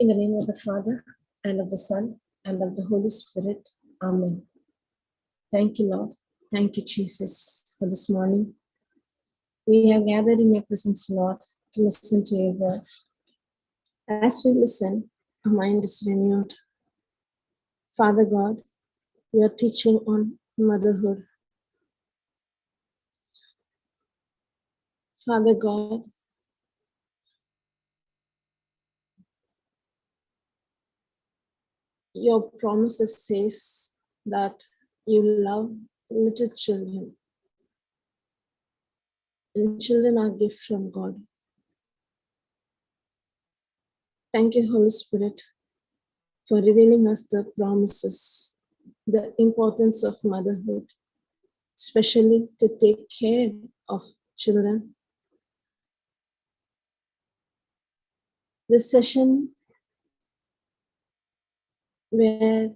In the name of the Father, and of the Son, and of the Holy Spirit. Amen. Thank you, Lord. Thank you, Jesus, for this morning. We have gathered in your presence, Lord, to listen to your word. As we listen, our mind is renewed. Father God, you are teaching on motherhood. Father God, your promises says that you love little children, and children are a gift from God. Thank you, Holy Spirit, for revealing us the promises, the importance of motherhood, especially to take care of children. This session where,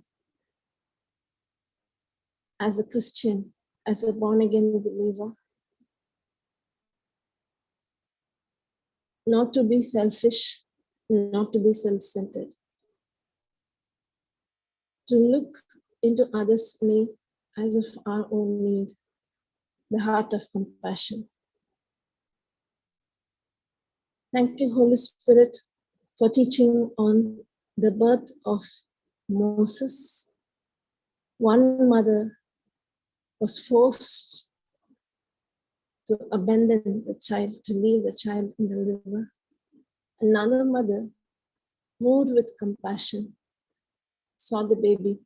as a Christian, as a born-again believer, not to be selfish, not to be self-centered, to look into others' need as of our own need, the heart of compassion. Thank you, Holy Spirit, for teaching on the birth of Moses. One mother was forced to abandon the child, to leave the child in the river. Another mother, moved with compassion, saw the baby,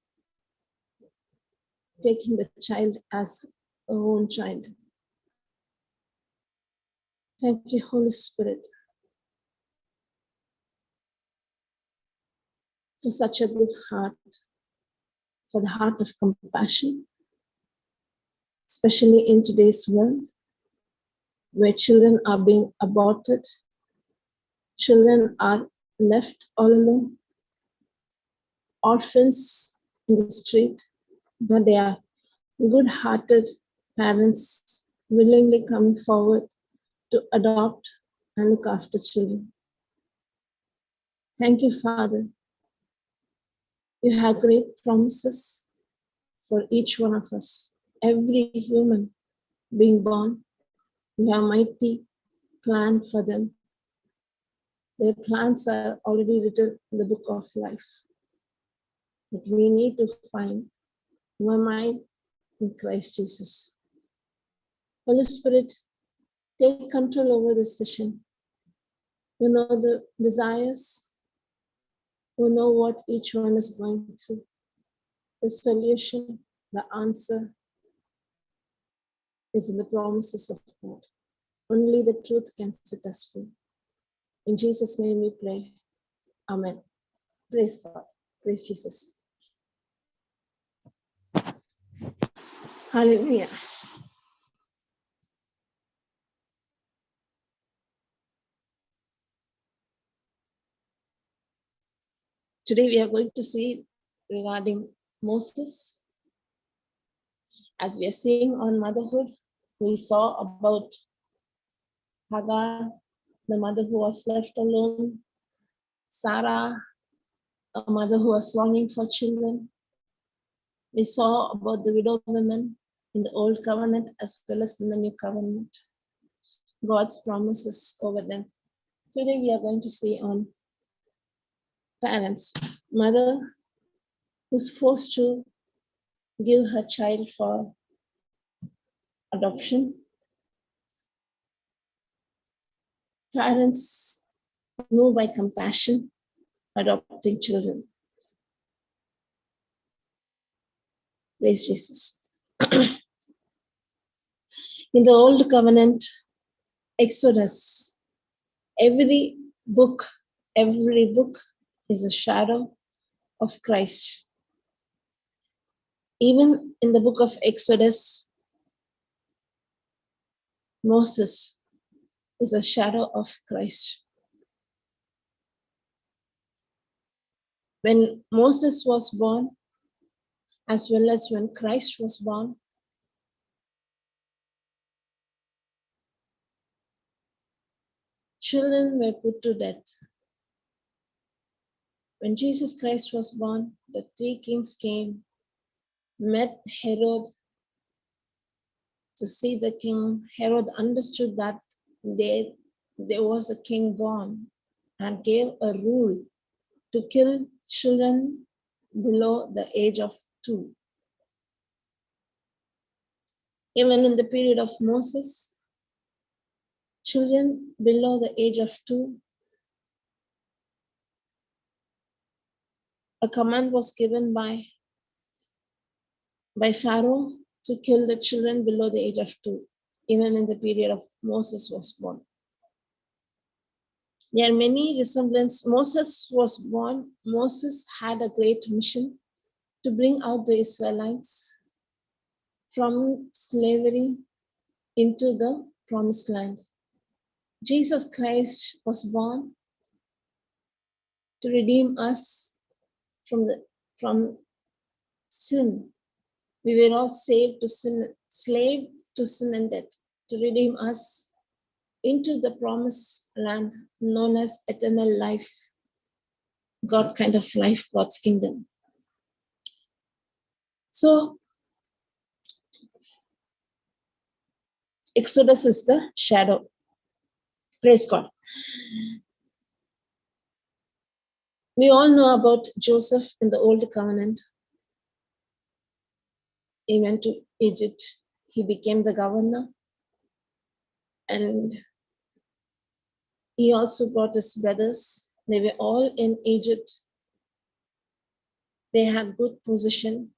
taking the child as her own child. Thank you, Holy Spirit, for such a good heart, for the heart of compassion, especially in today's world, where children are being aborted, children are left all alone, orphans in the street, but they are good-hearted parents willingly coming forward to adopt and look after children. Thank you, Father. You have great promises for each one of us. Every human being born, you have a mighty plan for them. Their plans are already written in the book of life. But we need to find who am I in Christ Jesus. Holy Spirit, take control over this session. You know the desires, you know what each one is going through. The solution, the answer is in the promises of God. Only the truth can set us free. In Jesus' name we pray. Amen. Praise God. Praise Jesus. Hallelujah. Today we are going to see regarding Moses. As we are seeing on motherhood, we saw about Hagar, the mother who was left alone, Sarah, a mother who was longing for children. We saw about the widow women in the old covenant as well as in the new covenant, God's promises over them. Today we are going to see on parents, mother who's forced to give her child for adoption. Parents moved by compassion, adopting children. Praise Jesus. In the old covenant, Exodus, every book is a shadow of Christ. Even in the book of Exodus, Moses is a shadow of Christ. When Moses was born, as well as when Christ was born, children were put to death. When Jesus Christ was born, the three kings came, met Herod to see the king. Herod understood that there was a king born and gave a rule to kill children below the age of 2. Even in the period of Moses, children below the age of 2, a command was given by Pharaoh to kill the children below the age of 2, even in the period of Moses was born. There are many resemblances. Moses was born. Moses had a great mission to bring out the Israelites from slavery into the promised land. Jesus Christ was born to redeem us from sin. We were all saved to sin, slave to sin and death, to redeem us into the promised land known as eternal life, God kind of life, God's kingdom. So Exodus is the shadow. Praise God. We all know about Joseph in the Old Covenant. He went to Egypt. He became the governor. And he also brought his brothers. They were all in Egypt. They had good position.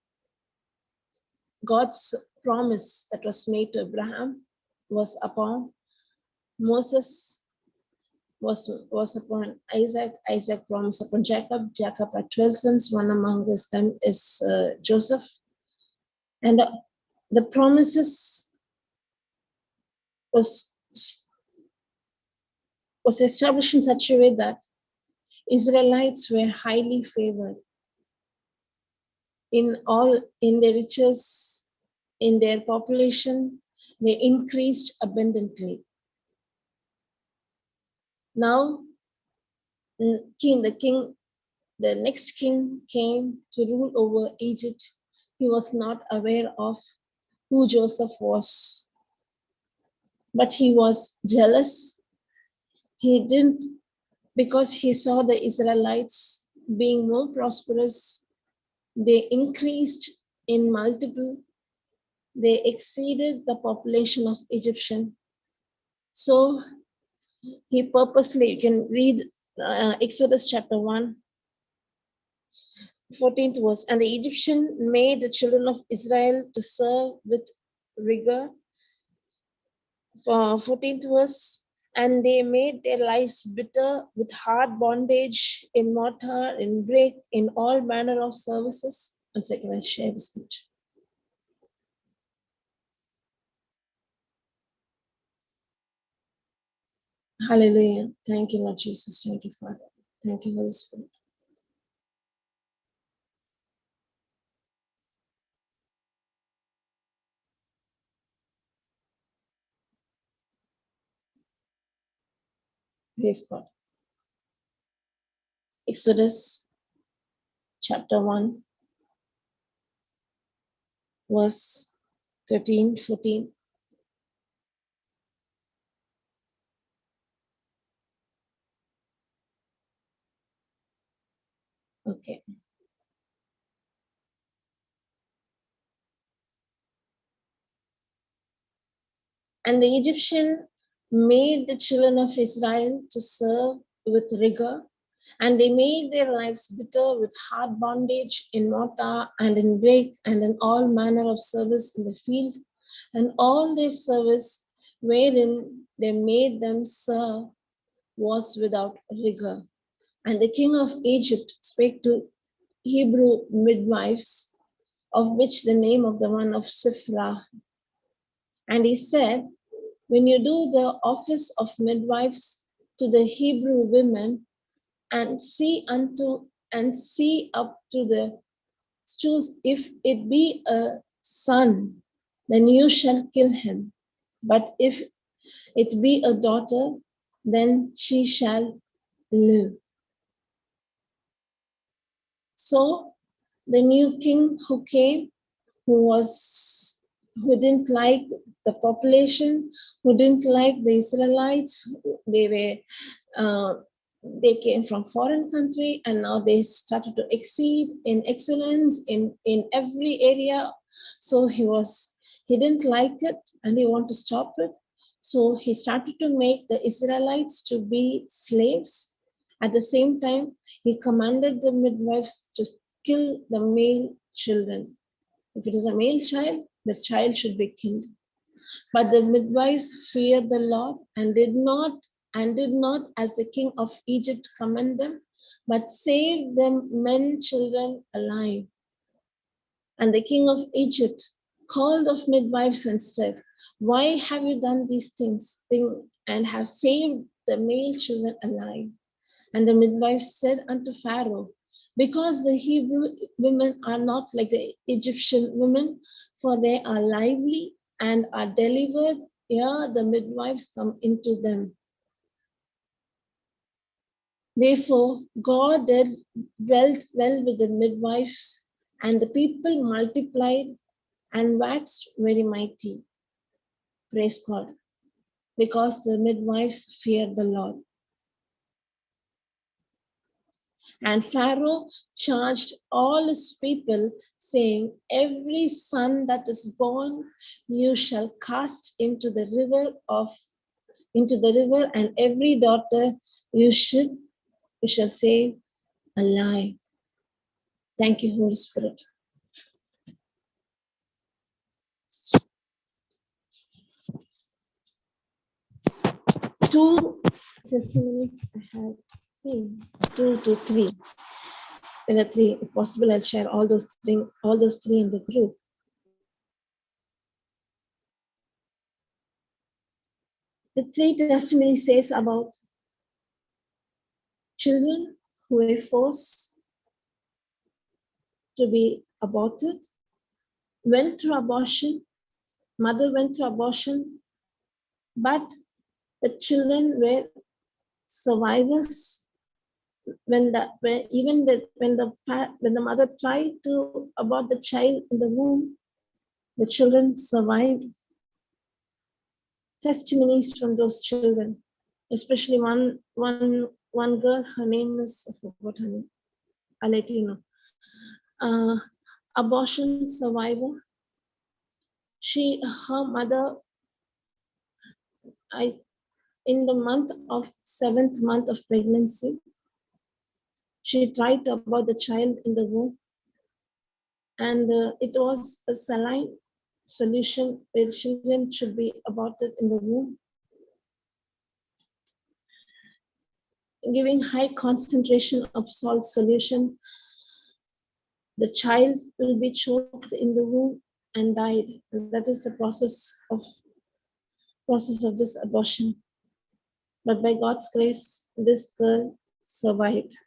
God's promise that was made to Abraham was upon Moses, was upon Isaac. Isaac promised upon Jacob. Jacob had 12 sons. One among them is Joseph. And the promises was established in such a way that Israelites were highly favored in their riches, in their population. They increased abundantly. Now, the next king came to rule over Egypt. He was not aware of who Joseph was, but he was jealous. He didn't, because he saw the Israelites being more prosperous. They increased in multiple. They exceeded the population of Egyptian. So he purposely, you can read Exodus chapter 1, 14th verse. And the Egyptian made the children of Israel to serve with rigor. For 14th verse. And they made their lives bitter with hard bondage, in mortar, in brick, in all manner of services. 1 second, I'll share the scripture. Hallelujah. Thank you, Lord Jesus. Thank you, Father. Thank you, Holy Spirit. Praise God. Exodus chapter 1, verse 13, 14. Okay. And the Egyptian made the children of Israel to serve with rigor, and they made their lives bitter with hard bondage in mortar and in brick and in all manner of service in the field, and all their service wherein they made them serve was without rigor. And the king of Egypt spake to Hebrew midwives, of which the name of the one of Sequeira. And he said, when you do the office of midwives to the Hebrew women, and see up to the stools, if it be a son, then you shall kill him. But if it be a daughter, then she shall live. So the new king who came, who didn't like the population, who didn't like the Israelites. They came from foreign country, and now they started to exceed in excellence in every area. So he didn't like it, and he wanted to stop it. So he started to make the Israelites to be slaves. At the same time, he commanded the midwives to kill the male children. If it is a male child, the child should be killed. But the midwives feared the Lord and did not, as the king of Egypt command them, but saved them men, children alive. And the king of Egypt called of midwives and said, "Why have you done these things and have saved the male children alive?" And the midwives said unto Pharaoh, "Because the Hebrew women are not like the Egyptian women, for they are lively and are delivered ere the midwives come into them." Therefore, God dwelt well with the midwives, and the people multiplied and waxed very mighty. Praise God. Because the midwives feared the Lord. And Pharaoh charged all his people, saying, "Every son that is born you shall cast into the river, and every daughter you shall save alive." Thank you, Holy Spirit. Two testimonies I have seen, 2 to 3. There are 3. If possible, I'll share all those three in the group. The 3 testimonies says about children who were forced to be aborted, went through abortion, mother went through abortion, but the children were survivors. When the mother tried to abort the child in the womb, the children survived. Testimonies from those children, especially one girl. Her name is, I forgot her name. I'll let you know. Abortion survivor. Her mother, in the 7th month of pregnancy, she tried to abort the child in the womb, and it was a saline solution where children should be aborted in the womb. Giving high concentration of salt solution, the child will be choked in the womb and died. And that is the process of this abortion. But by God's grace, this girl survived.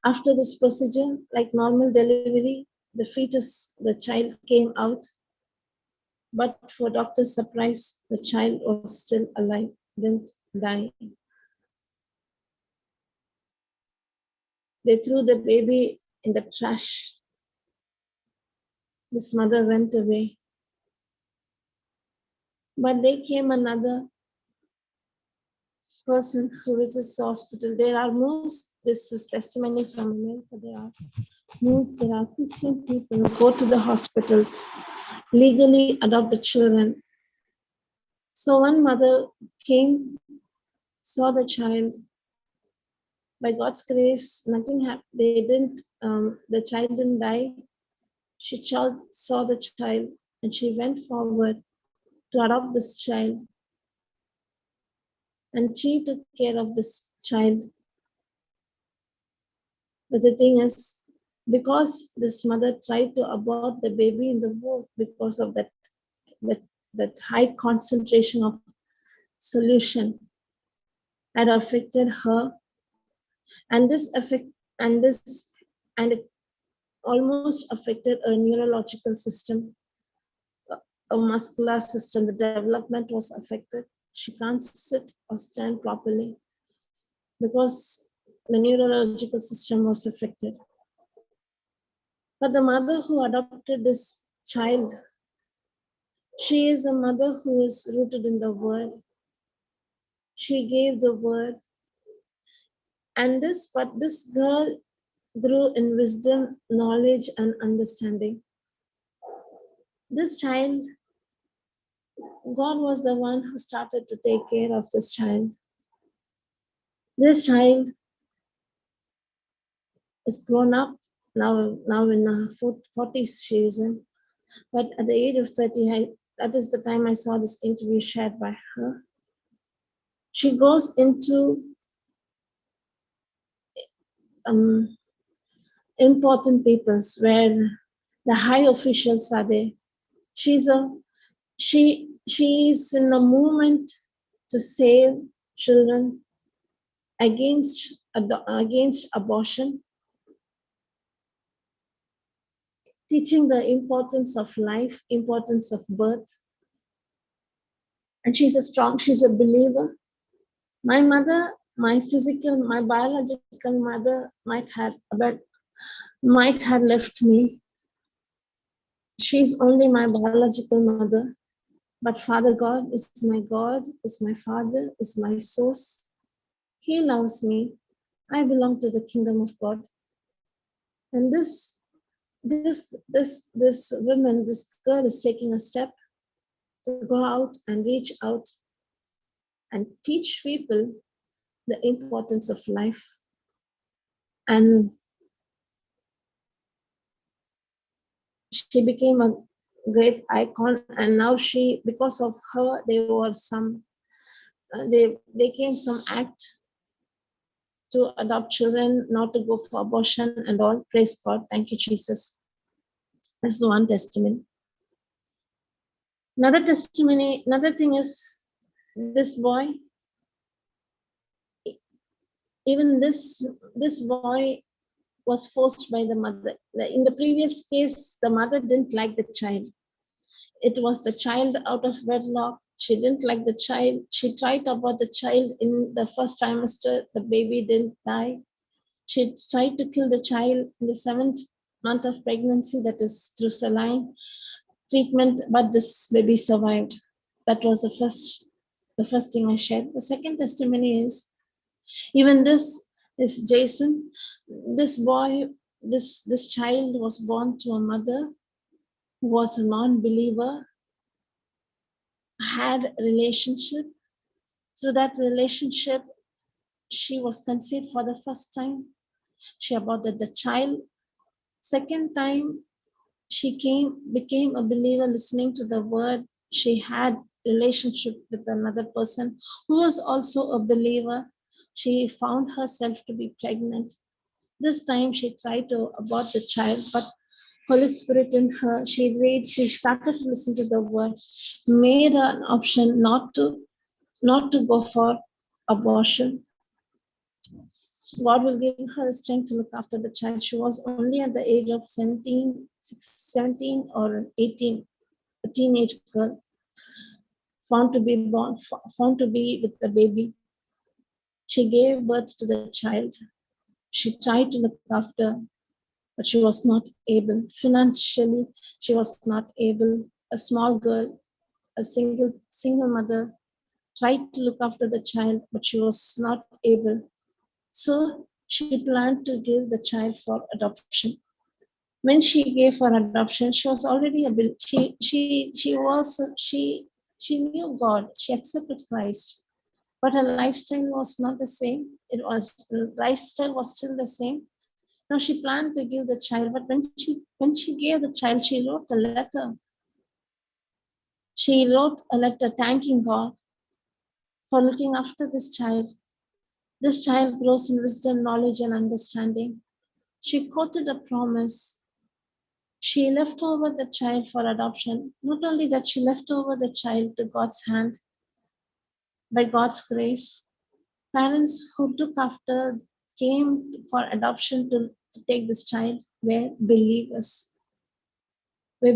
After this procedure, like normal delivery, the child came out. But for doctor's surprise, the child was still alive, didn't die. They threw the baby in the trash. This mother went away. But there came another person who visits the hospital. There are most, this is testimony from America, there are Christian people who go to the hospitals, legally adopt the children. So one mother came, saw the child. By God's grace, nothing happened. The child didn't die. She saw the child and she went forward to adopt this child. And she took care of this child. But the thing is, because this mother tried to abort the baby in the womb because of that high concentration of solution had affected her, and it almost affected her neurological system, a muscular system. The development was affected. She can't sit or stand properly because the neurological system was affected. But the mother who adopted this child, she is a mother who is rooted in the word. She gave the word. And this girl grew in wisdom, knowledge, and understanding. This child, God was the one who started to take care of this child. This child is grown up now in her 40s she is in. But at the age of 30, that is the time I saw this interview shared by her. She goes into important peoples where the high officials are there. She is in a movement to save children against abortion, teaching the importance of life, importance of birth. And she's a believer. My mother, my biological mother might have left me. She's only my biological mother. But Father God, is my Father, is my source. He loves me. I belong to the kingdom of God. And this woman, this girl is taking a step to go out and reach out and teach people the importance of life. And she became a great icon. And now because of her, there came some act to adopt children, not to go for abortion and all. Praise God. Thank you, Jesus. This is one testimony. Another thing is this boy. Even this boy was forced by the mother. In the previous case, the mother didn't like the child. It was the child out of wedlock. She didn't like the child. She tried to abort the child in the first trimester. The baby didn't die. She tried to kill the child in the 7th month of pregnancy, that is through saline treatment, but this baby survived. That was the first thing I shared. The second testimony is, even this is Jason. This boy, this child was born to a mother who was a non-believer, had a relationship. Through that relationship, she was conceived for the first time. She aborted the child. Second time, she became a believer, listening to the word. She had relationship with another person who was also a believer. She found herself to be pregnant. This time she tried to abort the child, but Holy Spirit in her, she started to listen to the word, made an option not to go for abortion. God will give her the strength to look after the child. She was only at the age of 17 or 18, a teenage girl, found to be with the baby. She gave birth to the child. She tried to look after, but she was not able. Financially, she was not able. A small girl, a single mother, tried to look after the child, but she was not able. So she planned to give the child for adoption. When she gave for adoption, she was already she knew God. She accepted Christ, but her lifestyle was not the same. Lifestyle was still the same. Now she planned to give the child, but when she gave the child, she wrote a letter. She wrote a letter thanking God for looking after this child. This child grows in wisdom, knowledge, and understanding. She quoted a promise. She left over the child for adoption. Not only that, she left over the child to God's hand by God's grace. Parents who came for adoption to take this child were believers. Were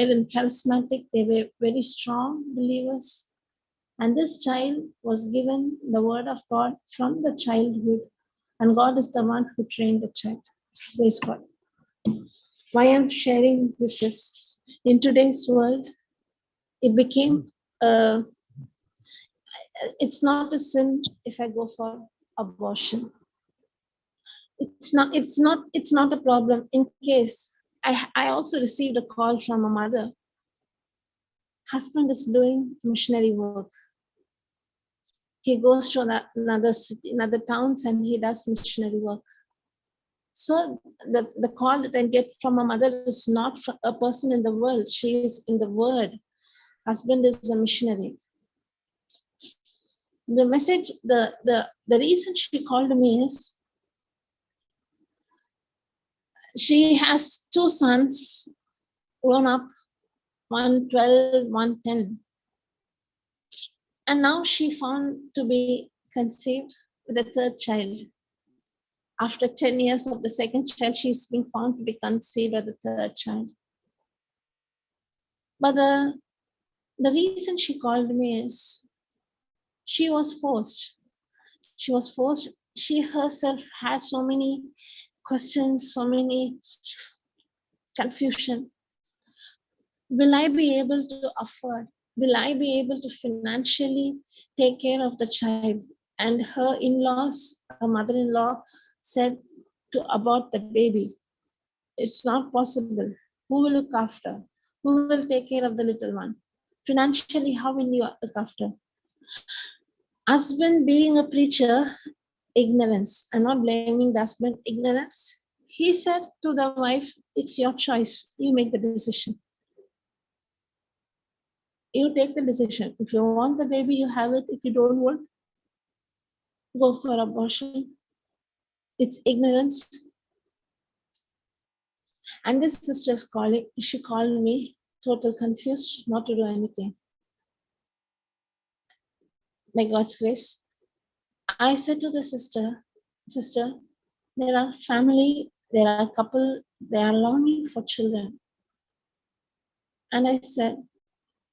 in charismatic. They were very strong believers. And this child was given the word of God from the childhood. And God is the one who trained the child. Praise God. Why I'm sharing this is, in today's world, it became it's not a sin if I go for abortion. It's not a problem. In case I also received a call from a mother. Husband is doing missionary work. He goes to another city, another towns, and he does missionary work. So the call that I get from a mother is not from a person in the world. She is in the word. Husband is a missionary. The message, the reason she called me is she has two sons grown up, one 12, one 10. And now she found to be conceived with a third child. After 10 years of the second child, she's been found to be conceived with the third child. But the reason she called me is she was forced. She was forced. She herself had so many questions, so many confusion. Will I be able to afford? Will I be able to financially take care of the child? And her in-laws, her mother-in-law said to abort the baby. It's not possible. Who will look after? Who will take care of the little one? Financially, how will you look after? Husband being a preacher, ignorance. I'm not blaming the husband, ignorance. He said to the wife, it's your choice. You make the decision. You take the decision. If you want the baby, you have it. If you don't want, go for abortion. It's ignorance. And this sister's calling, she called me total confused, not to do anything. By God's grace, I said to the sister, there are family, there are couple, they are longing for children. And I said,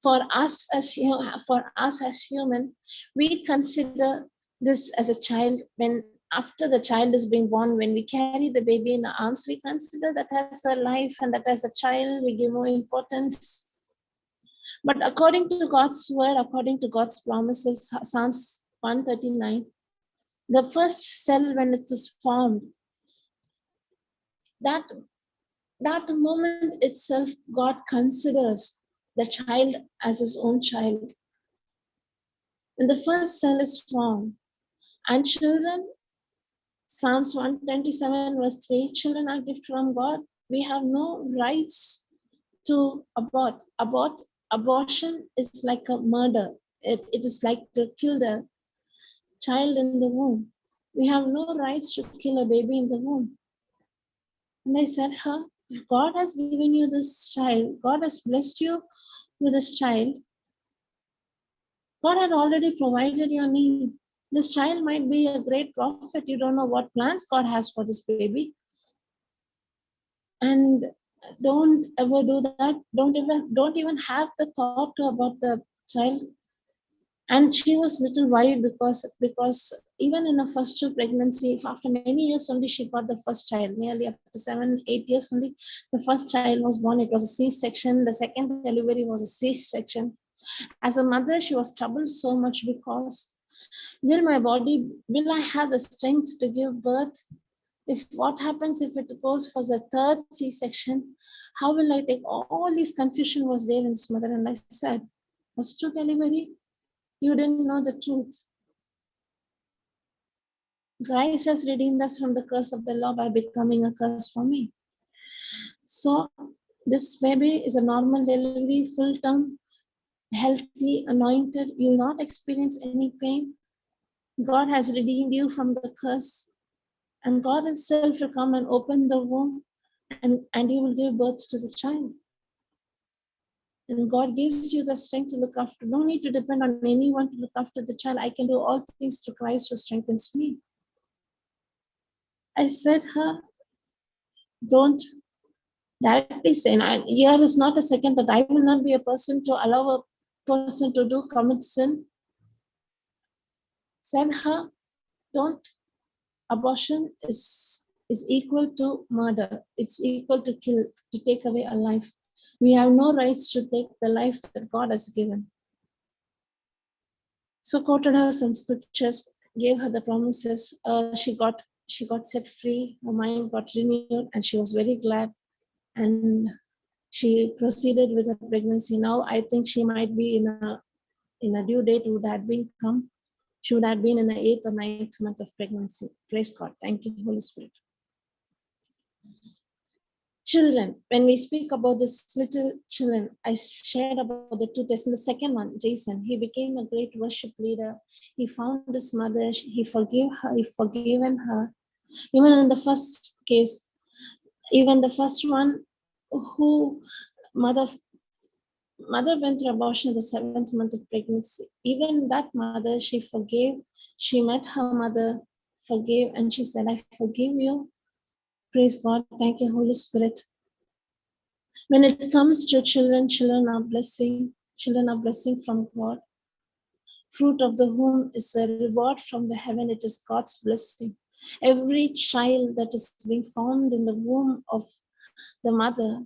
for us as human, we consider this as a child. When after the child is being born, when we carry the baby in our arms, we consider that as a life and that as a child, we give more importance. But according to God's word, according to God's promises, Psalms 139, the first cell when it is formed, that moment itself, God considers the child as his own child. When the first cell is formed, and children, Psalms 127 verse 3, children are gift from God. We have no rights to abort. Abortion is like a murder. It is like to kill the child in the womb. We have no rights to kill a baby in the womb. And I said, her, if God has given you this child, God has blessed you with this child, God had already provided your need. This child might be a great prophet. You don't know what plans God has for this baby. And don't ever do that. Don't even have the thought about the child. And she was a little worried because even in her first pregnancy, after many years only, she got the first child. Nearly after 7-8 years only, the first child was born. It was a C-section. The second delivery was a C-section. As a mother, she was troubled so much because will I have the strength to give birth? If what happens if it goes for the third C-section, how will I take? All this confusion was there in this mother. And I said, first delivery, you didn't know the truth. Christ has redeemed us from the curse of the law by becoming a curse for me. So this baby is a normal delivery, full term, healthy, anointed. You will not experience any pain. God has redeemed you from the curse. And God himself will come and open the womb and you will give birth to the child. And God gives you the strength to look after. No need to depend on anyone to look after the child. I can do all things through Christ who strengthens me. I said her, don't directly say, here is not a second that I will not be a person to allow a person to commit sin. Said her, don't abortion is equal to murder. It's equal to kill, to take away a life. We have no rights to take the life that God has given. So quoted her some scriptures, gave her the promises. She got set free. Her mind got renewed, and she was very glad. And she proceeded with her pregnancy. Now I think she might be in a due date would have been come. She would have been in the 8th or 9th month of pregnancy. Praise God. Thank you, Holy Spirit. Children, when we speak about this little children, I shared about the two tests. In the second one, Jason, he became a great worship leader. He found his mother. He forgave her. He forgiven her. Even in the first case, even the first one, who mother went through abortion in the 7th month of pregnancy. Even that mother, she forgave. She met her mother, forgave, and she said, I forgive you. Praise God. Thank you, Holy Spirit. When it comes to children, children are blessing. Children are blessing from God. Fruit of the womb is a reward from the heaven. It is God's blessing. Every child that is being formed in the womb of the mother,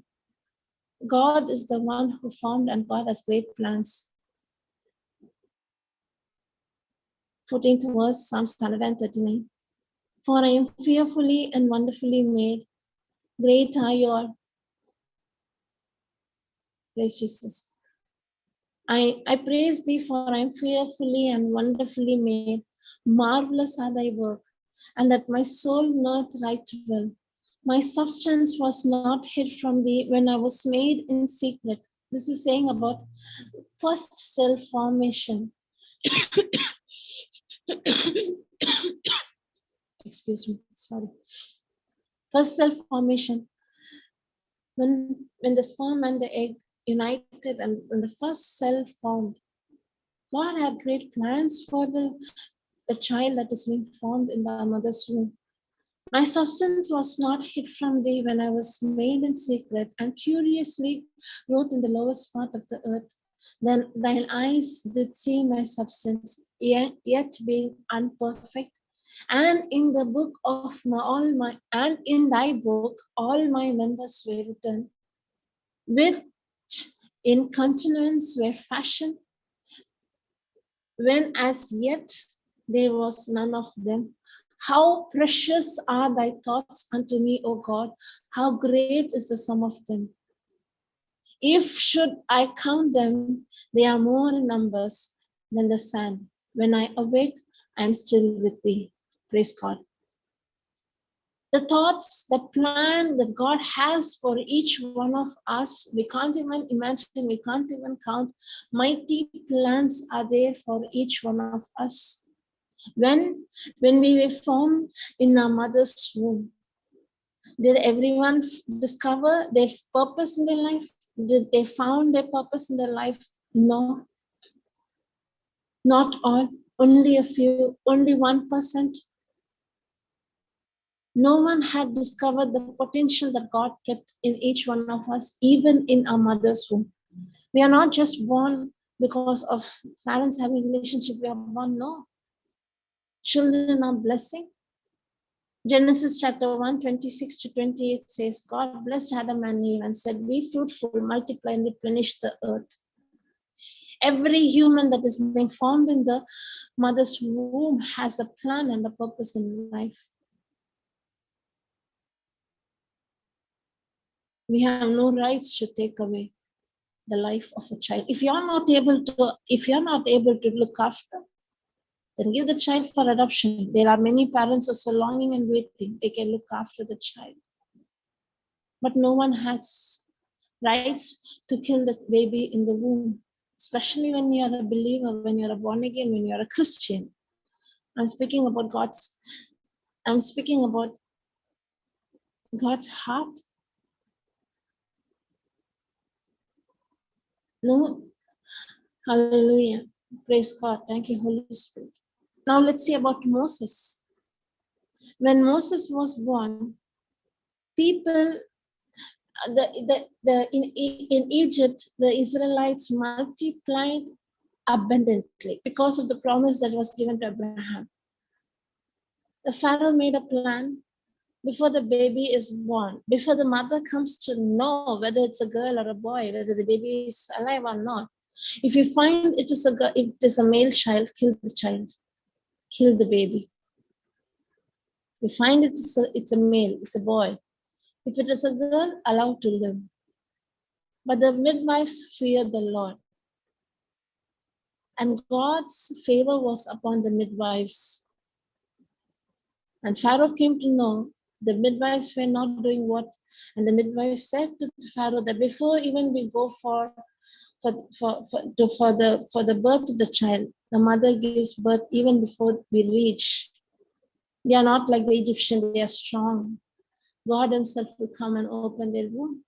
God is the one who formed, and God has great plans. 14th verse, Psalms 139. For I am fearfully and wonderfully made. Great are your, praise Jesus. I praise thee, for I am fearfully and wonderfully made. Marvelous are thy work, and that my soul knoweth right well. My substance was not hid from thee when I was made in secret. This is saying about first self-formation. Excuse me, sorry. First self-formation. When the sperm and the egg united and the first cell formed, God had great plans for the child that is being formed in the mother's womb. My substance was not hid from thee when I was made in secret, and curiously wrote in the lowest part of the earth. Then thine eyes did see my substance, yet being unperfect. And in the book of in thy book all my members were written, which in continuance were fashioned, when as yet there was none of them. How precious are thy thoughts unto me, O God! How great is the sum of them! If should I count them, they are more in numbers than the sand. When I awake, I am still with thee. Praise God. The thoughts, the plan that God has for each one of us, we can't even imagine, we can't even count. Mighty plans are there for each one of us. When we were formed in our mother's womb, did everyone discover their purpose in their life? Did they found their purpose in their life? No, not all. Only a few, only 1%. No one had discovered the potential that God kept in each one of us, even in our mother's womb. We are not just born because of parents having a relationship. We are born, no. Children are blessing. Genesis chapter 1, 26 to 28 says, God blessed Adam and Eve and said, be fruitful, multiply and replenish the earth. Every human that is being formed in the mother's womb has a plan and a purpose in life. We have no rights to take away the life of a child. If you're not able to look after, then give the child for adoption. There are many parents also longing and waiting. They can look after the child. But no one has rights to kill the baby in the womb, especially when you're a believer, when you're a born again, when you're a Christian. I'm speaking about God's heart. No, hallelujah. Praise God. Thank you, Holy Spirit. Now let's see about Moses. When Moses was born, people, in Egypt, the Israelites multiplied abundantly because of the promise that was given to Abraham. The Pharaoh made a plan before the baby is born, before the mother comes to know whether it's a girl or a boy, whether the baby is alive or not. If you find it is a girl, if it is a male child, kill the baby. If you find it's a male, it's a boy. If it is a girl, allow to live. But the midwives feared the Lord, and God's favor was upon the midwives. And Pharaoh came to know the midwives were not doing what, and the midwives said to Pharaoh that before even we go for the birth of the child, the mother gives birth even before we reach. They are not like the Egyptian, they are strong. God himself will come and open their womb.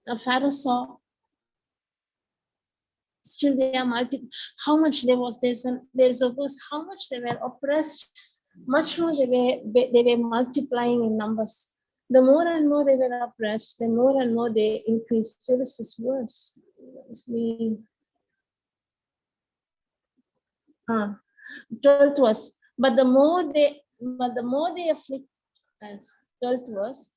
Now Pharaoh saw, still they are how much there's a verse, how much they were oppressed, much more they were multiplying in numbers. The more and more they were oppressed, the more and more they increased. There is this verse. 12th verse. But the more they afflict us, 12th verse.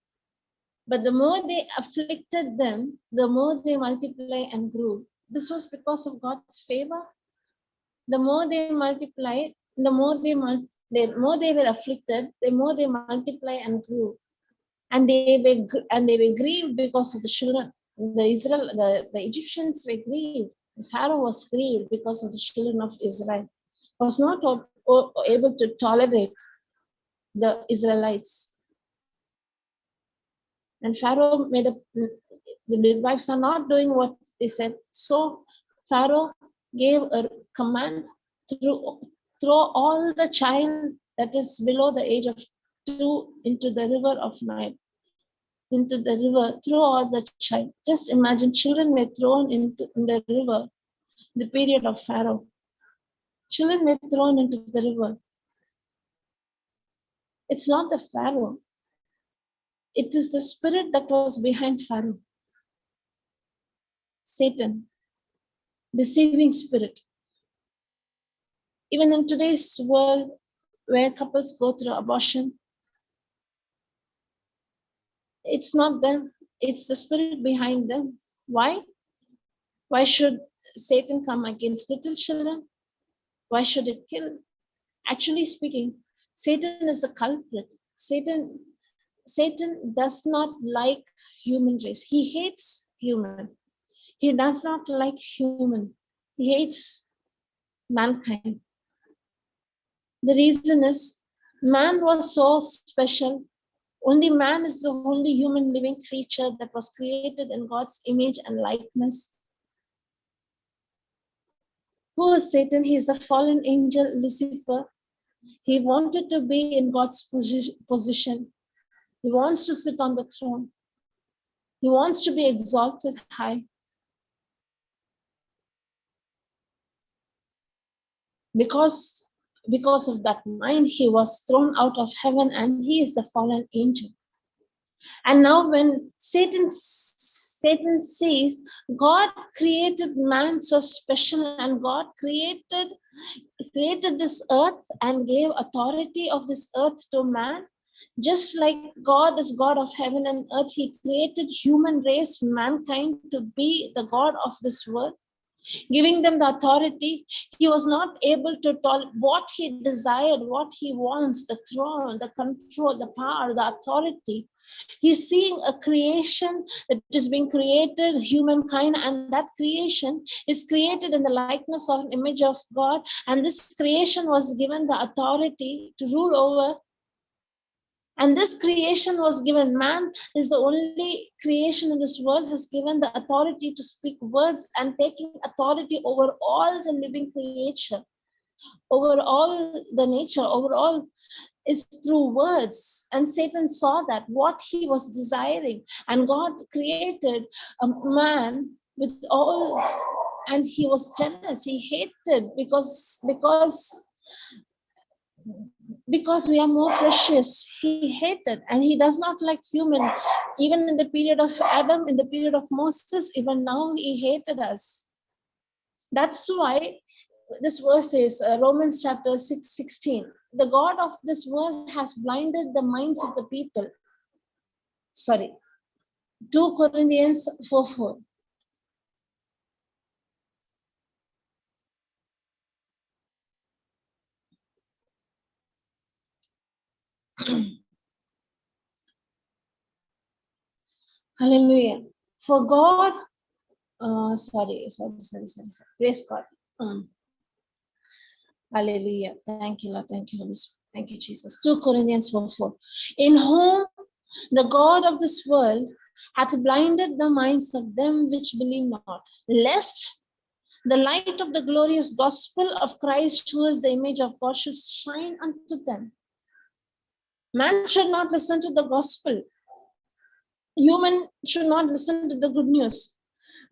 But the more they afflicted them, the more they multiply and grew. This was because of God's favor. The more they multiply, the more they were afflicted, the more they multiply and grew. And they were grieved because of the children. The Egyptians were grieved. The Pharaoh was grieved because of the children of Israel. Was not able to tolerate the Israelites. And Pharaoh the midwives are not doing what they said. So Pharaoh gave a command to throw all the child that is below the age of 2 into the river of Nile. Into the river, throw all the child. Just imagine children were thrown in the river, the period of Pharaoh. Children were thrown into the river. It's not the Pharaoh. It is the spirit that was behind Pharaoh. Satan, deceiving spirit. Even in today's world where couples go through abortion, it's not them, it's the spirit behind them. Why? Why should Satan come against little children? Why should it kill? Actually speaking, Satan is a culprit. Satan does not like human race. He hates human. He does not like human. He hates mankind. The reason is man was so special. Only man is the only human living creature that was created in God's image and likeness. Who is Satan? He is the fallen angel Lucifer. He wanted to be in God's position. He wants to sit on the throne. He wants to be exalted high. Because of that mind, he was thrown out of heaven and he is the fallen angel. And now when Satan sees God created man so special, and God created this earth and gave authority of this earth to man, just like God is God of heaven and earth, he created human race, mankind, to be the God of this world, giving them the authority. He was not able to tolerate what he desired, what he wants, the throne, the control, the power, the authority. He's seeing a creation that is being created, humankind, and that creation is created in the likeness of an image of God. And this creation was given the authority to rule over. And this creation was given, man is the only creation in this world has given the authority to speak words and taking authority over all the living creation, over all the nature, over all is through words. And Satan saw that, what he was desiring. And God created a man with all, and he was jealous. He hated because we are more precious. He hated, and he does not like human. Even in the period of Adam, in the period of Moses, even now he hated us. That's why this verse is Romans chapter 6:16. the God of this world has blinded the minds of the people. Sorry, 2 Corinthians 4:4. Hallelujah. For God, sorry. Praise God. Hallelujah. Thank you, Lord. Thank you, Holy Spirit. Thank you, Jesus. 2 Corinthians 4:4. In whom the God of this world hath blinded the minds of them which believe not, lest the light of the glorious gospel of Christ, who is the image of God, should shine unto them. Man should not listen to the gospel. Human should not listen to the good news.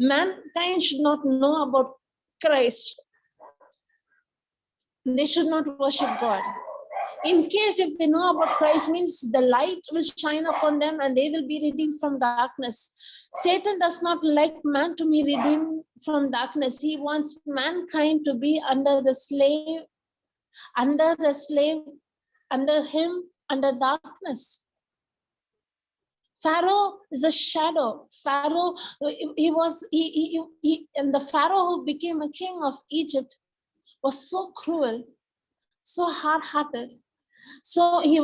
Mankind should not know about Christ. They should not worship God. In case if they know about Christ, means the light will shine upon them and they will be redeemed from darkness. Satan does not like man to be redeemed from darkness. He wants mankind to be under him, under darkness. Pharaoh is a shadow. Pharaoh, and the Pharaoh who became a king of Egypt was so cruel, so hard-hearted. So he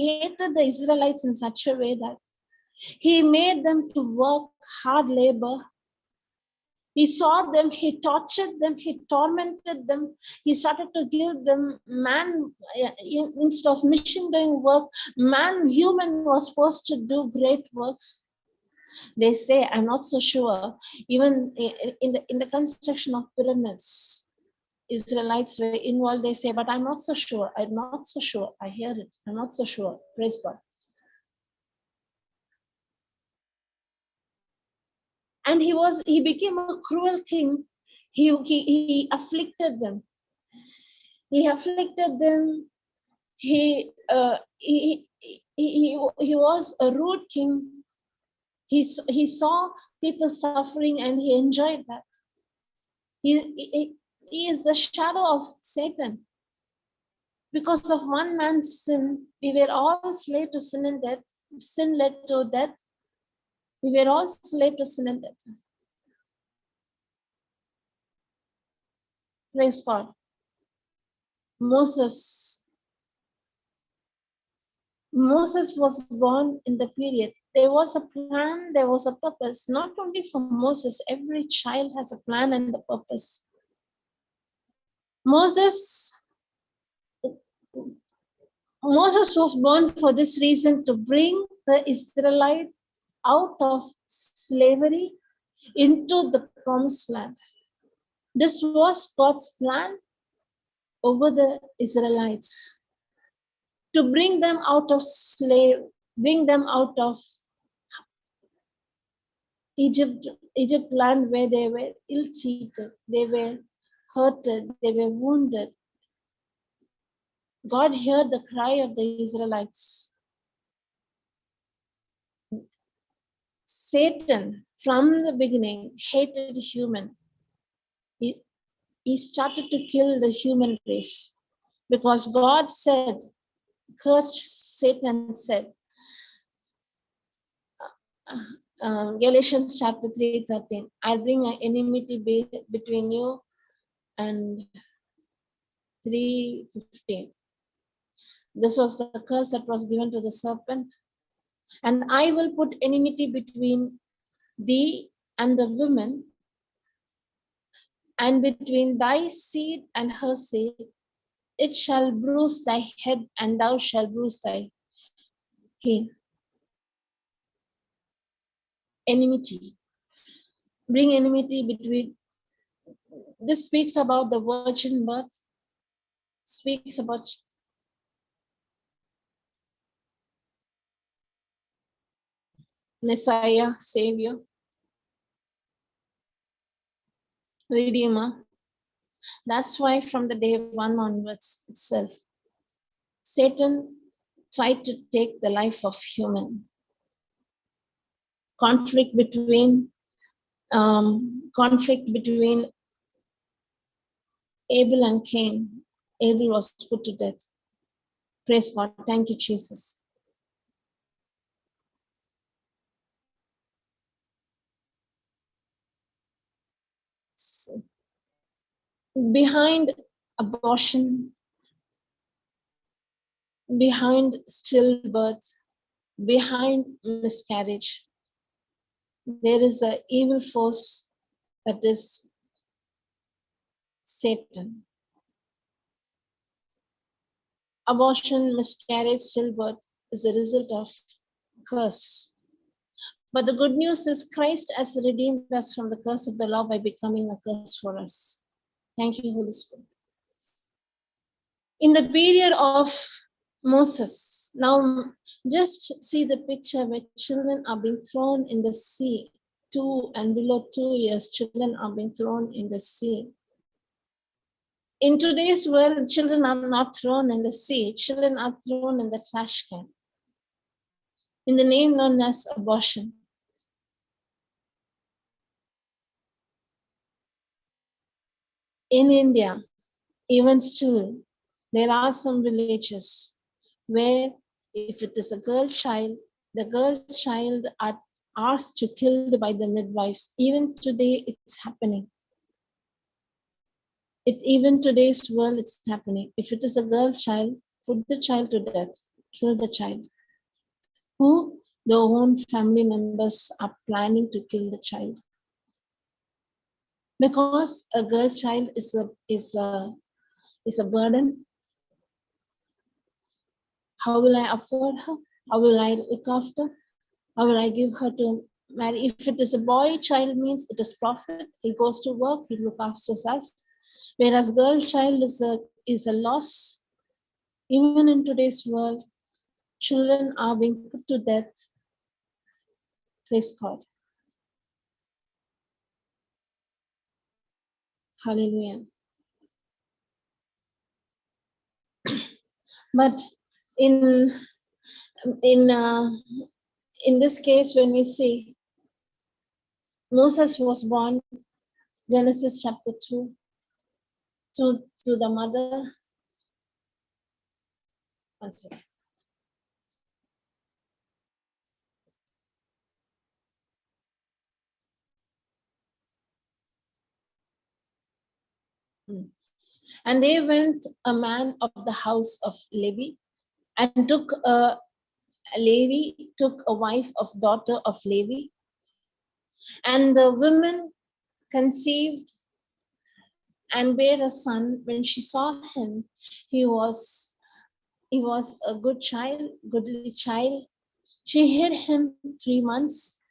hated the Israelites in such a way that he made them to work hard labor. He saw them, he tortured them, he tormented them. He started to give them instead of mission doing work, human was forced to do great works. They say, I'm not so sure, even in the construction of pyramids, Israelites were involved. They say, but I'm not so sure. I'm not so sure. I hear it. I'm not so sure. Praise God. And he became a cruel king. He afflicted them. He afflicted them. He was a rude king. He saw people suffering and he enjoyed that. He is the shadow of Satan. Because of one man's sin, we were all slaves to sin and death. Sin led to death. We were all slaves to sin and death. Praise God. Moses was born in the period. There was a plan, there was a purpose. Not only for Moses, every child has a plan and a purpose. Moses was born for this reason, to bring the Israelites out of slavery into the promised land. This was God's plan over the Israelites, to bring them out of Egypt land, where they were ill-treated, they were hurted, they were wounded. God heard the cry of the Israelites. Satan, from the beginning, hated human. He started to kill the human race, because God said, cursed Satan said, Galatians chapter 3:13, I'll bring an enmity between you and 3:15. This was the curse that was given to the serpent. And I will put enmity between thee and the woman, and between thy seed and her seed. It shall bruise thy head, and thou shalt bruise thy heel. Enmity. Bring enmity between. This speaks about the virgin birth, speaks about Messiah, Savior, Redeemer. That's why from the day one onwards itself, Satan tried to take the life of human. Conflict between Abel and Cain. Abel was put to death. Praise God. Thank you, Jesus. So, behind abortion, behind stillbirth, behind miscarriage, there is an evil force that is Satan. Abortion, miscarriage, stillbirth is a result of curse. But the good news is Christ has redeemed us from the curse of the law by becoming a curse for us. Thank you, Holy Spirit. In the period of Moses, now just see the picture where children are being thrown in the sea. 2 and below 2 years, children are being thrown in the sea. In today's world, children are not thrown in the sea. Children are thrown in the trash can. In the name known as abortion. In India, even still, there are some villages where if it is a girl child, the girl child are asked to killed by the midwives. Even today, it's happening. Even today's world, it's happening. If it is a girl child, put the child to death, kill the child. Who their own family members are planning to kill the child. Because a girl child is a burden. How will I afford her? How will I look after? How will I give her to marry? If it is a boy child, means it is profit. He goes to work, he looks after us. Whereas girl child is a loss. Even in today's world, children are being put to death. Praise God. Hallelujah. But in this case, when we see Moses was born, Genesis chapter 2, to the mother. One second. And they went a man of the house of Levi, and took a wife of daughter of Levi, and the woman conceived and bare a son. When she saw him, he was a goodly child. She hid him 3 months,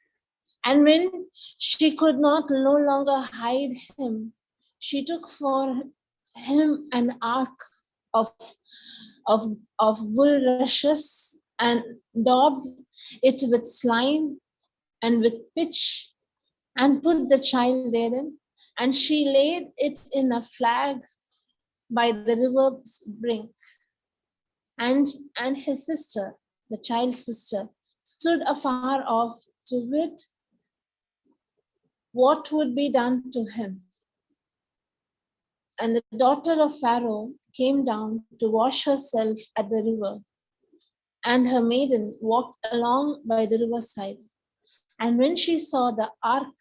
and when she could no longer hide him, she took for him an ark of bulrushes, and daubed it with slime and with pitch, and put the child therein. And she laid it in a flag by the river's brink. And his sister, the child's sister, stood afar off to wit what would be done to him. And the daughter of Pharaoh came down to wash herself at the river, and her maiden walked along by the riverside. And when she saw the ark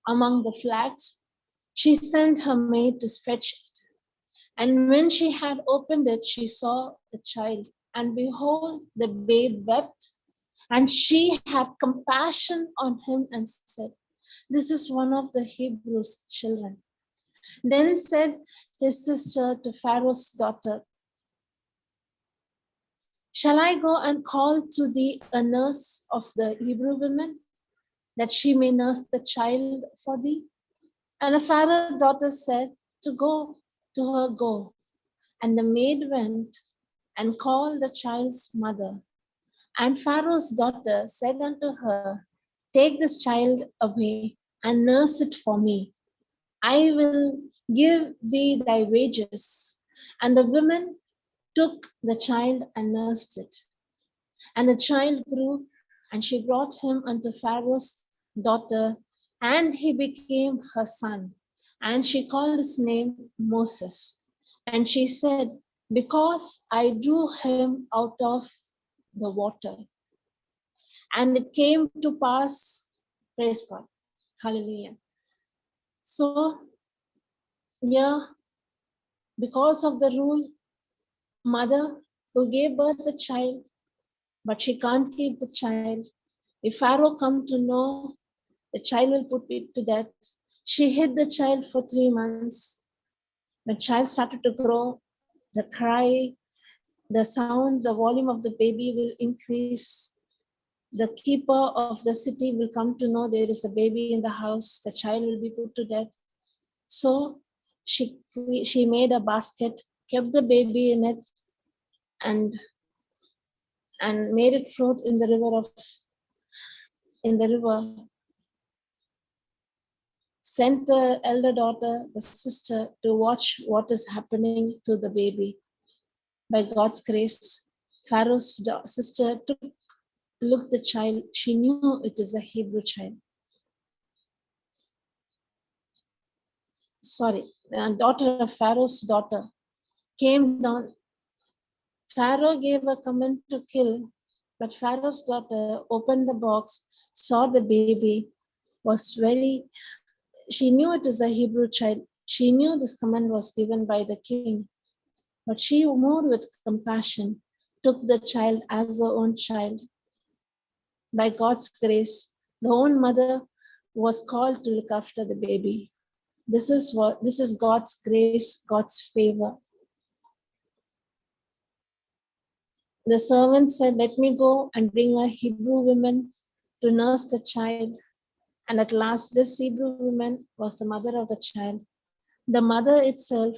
among the flags, she sent her maid to fetch it. And when she had opened it, she saw the child, and behold, the babe wept. And she had compassion on him and said, "This is one of the Hebrews' children." Then said his sister to Pharaoh's daughter, "Shall I go and call to thee a nurse of the Hebrew women, that she may nurse the child for thee?" And the Pharaoh's daughter said, to her go. And the maid went and called the child's mother. And Pharaoh's daughter said unto her, "Take this child away and nurse it for me. I will give thee thy wages." And the woman took the child and nursed it. And the child grew, and she brought him unto Pharaoh's daughter, and he became her son. And she called his name Moses. And she said, because I drew him out of the water. And it came to pass, praise God, hallelujah. So, yeah, because of the rule, mother who gave birth the child, but she can't keep the child. If Pharaoh come to know, the child will put it to death. She hid the child for 3 months. When child started to grow, the cry, the sound, the volume of the baby will increase. The keeper of the city will come to know there is a baby in the house. The child will be put to death. So she made a basket, kept the baby in it, and made it float in the river. Sent the elder daughter, the sister, to watch what is happening to the baby. By God's grace, Pharaoh's sister looked the child. She knew it is a Hebrew child. Daughter of Pharaoh's daughter came down. Pharaoh gave a command to kill, but Pharaoh's daughter opened the box, saw the baby, she knew it is a Hebrew child. She knew this command was given by the king, but she moved with compassion, took the child as her own child. By God's grace, the own mother was called to look after the baby. This is God's grace, God's favor. The servant said, let me go and bring a Hebrew woman to nurse the child. And at last, this Hebrew woman was the mother of the child. The mother itself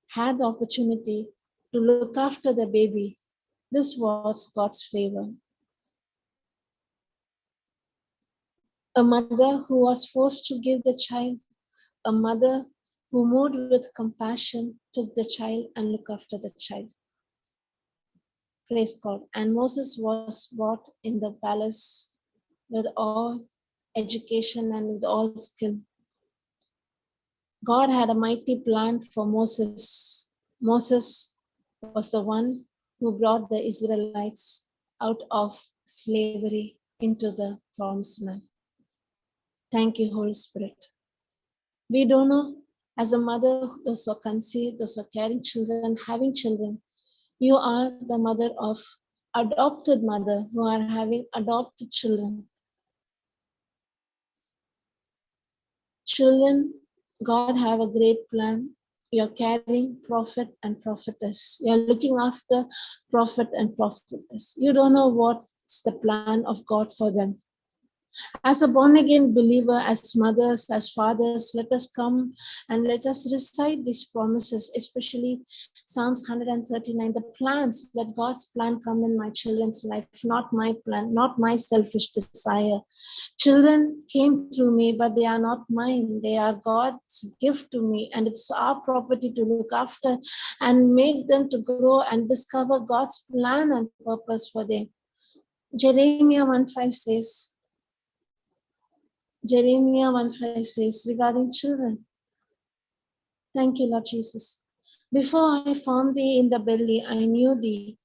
had the opportunity to look after the baby. This was God's favor. A mother who was forced to give the child, a mother who moved with compassion, took the child and looked after the child. Praise God. And Moses was brought in the palace with all education and with all skill. God had a mighty plan for Moses. Moses was the one who brought the Israelites out of slavery into the promised land. Thank you, Holy Spirit. We don't know, as a mother, those who are conceived, those who are carrying children, having children, you are the mother of adopted mother who are having adopted children. Children, God have a great plan. You're carrying prophet and prophetess. You're looking after prophet and prophetess. You don't know what's the plan of God for them. As a born-again believer, as mothers, as fathers, let us come and let us recite these promises, especially Psalms 139, the plans, that God's plan come in my children's life, not my plan, not my selfish desire. Children came through me, but they are not mine. They are God's gift to me, and it's our property to look after and make them to grow and discover God's plan and purpose for them. Jeremiah 1:5 says, regarding children. Thank you, Lord Jesus. Before I formed thee in the belly, I knew thee.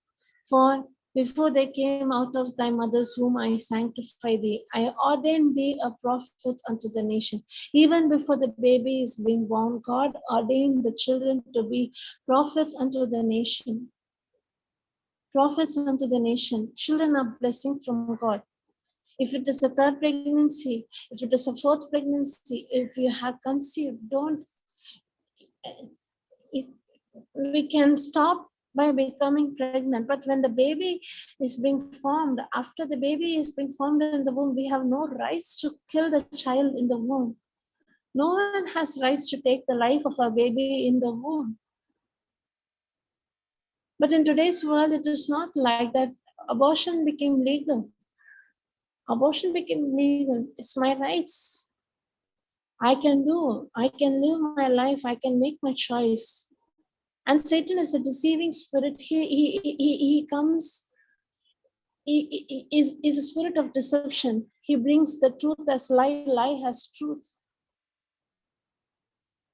For before they came out of thy mother's womb, I sanctify thee. I ordained thee a prophet unto the nation. Even before the baby is being born, God ordained the children to be prophets unto the nation. Prophets unto the nation. Children are blessing from God. If it is a third pregnancy, if it is a fourth pregnancy, if you have conceived, we can stop by becoming pregnant. But when the baby is being formed, after the baby is being formed in the womb, we have no rights to kill the child in the womb. No one has rights to take the life of a baby in the womb. But in today's world, it is not like that. Abortion became legal. Abortion became legal. It's my rights. I can live my life. I can make my choice. And Satan is a deceiving spirit. He comes, he is a spirit of deception. He brings the truth as lie, lie as truth.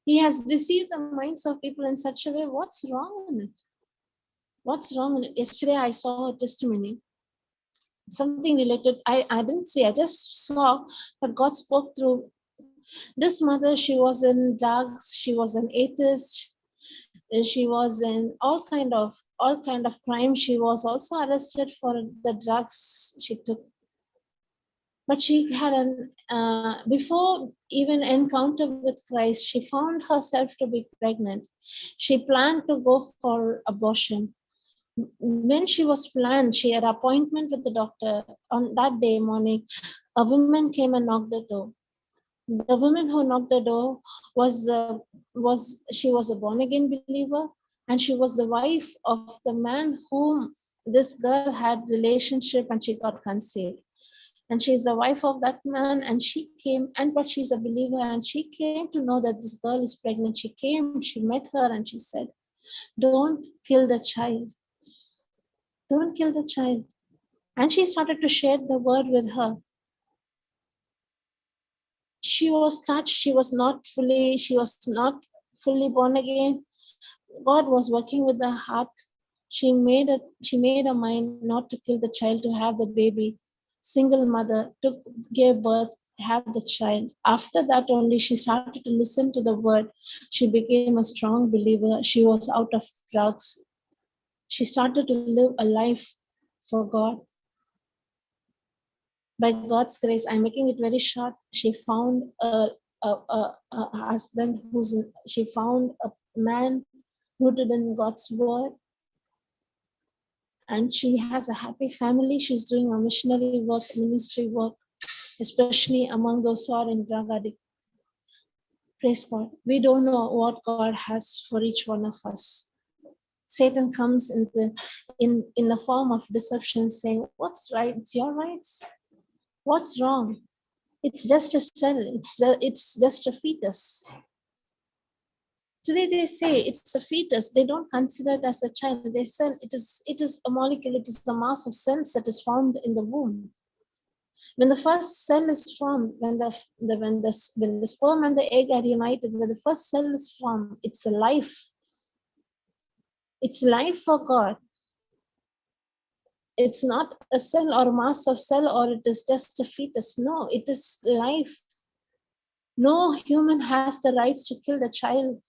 He has deceived the minds of people in such a way. What's wrong in it? What's wrong in it? Yesterday I saw a testimony, something related. I didn't see, I just saw, but God spoke through this mother. She was in drugs, she was an atheist, she was in all kind of crime. She was also arrested for the drugs she took. But she had before even encounter with Christ, she found herself to be pregnant. She planned to go for abortion. When she was planned, she had an appointment with the doctor. On that day morning, a woman came and knocked the door. The woman who knocked the door she was a born again believer, and she was the wife of the man whom this girl had relationship, and she got conceived. And she's the wife of that man, and she came, and but she's a believer, and she came to know that this girl is pregnant. She came, she met her, and she said, don't kill the child, don't kill the child. And she started to share the word with her. She was touched. She was not fully born again. God was working with her heart. She made a mind not to kill the child, to have the baby. Single mother gave birth, have the child. After that only she started to listen to the word. She became a strong believer. She was out of drugs. She started to live a life for God. By God's grace, I'm making it very short. She found a husband she found a man rooted in God's word, and she has a happy family. She's doing a missionary work, ministry work, especially among those who are in drug addict. Praise God. We don't know what God has for each one of us. Satan comes in the form of deception, saying, what's right? It's your rights. What's wrong? It's just a cell. It's just a fetus. Today they say it's a fetus. They don't consider it as a child. They say it is a molecule. It is a mass of cells that is formed in the womb. When the first cell is formed, when the sperm and the egg are united, when the first cell is formed, it's a life. It's life for God. It's not a cell or a mass of cell, or it is just a fetus. No, it is life. No human has the rights to kill the child.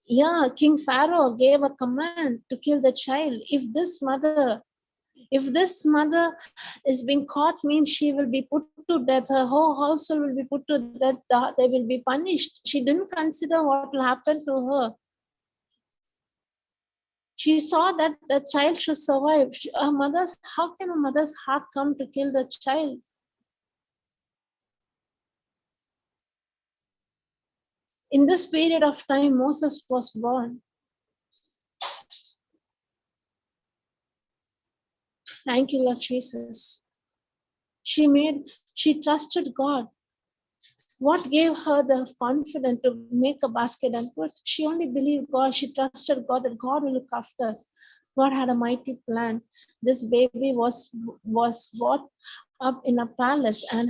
Yeah, King Pharaoh gave a command to kill the child. If this mother is being caught, means she will be put to death. Her whole household will be put to death. They will be punished. She didn't consider what will happen to her. She saw that the child should survive. How can a mother's heart come to kill the child? In this period of time, Moses was born. Thank you, Lord Jesus. She trusted God. What gave her the confidence to make a basket and put? She only believed God. She trusted God that God will look after. God had a mighty plan. This baby was brought up in a palace, and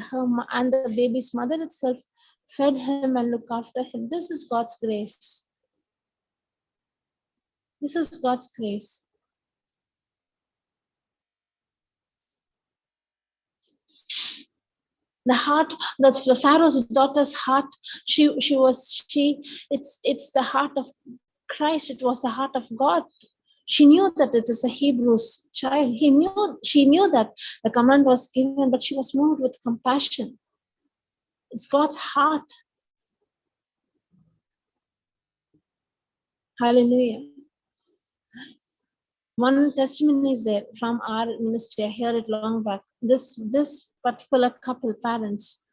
the baby's mother itself fed him and looked after him. This is God's grace. This is God's grace. The heart, the Pharaoh's daughter's heart, it's the heart of Christ. It was the heart of God. She knew that it is a Hebrew's child. She knew that the command was given, but she was moved with compassion. It's God's heart. Hallelujah. One testimony is there from our ministry. I heard it long back. This particular couple, parents,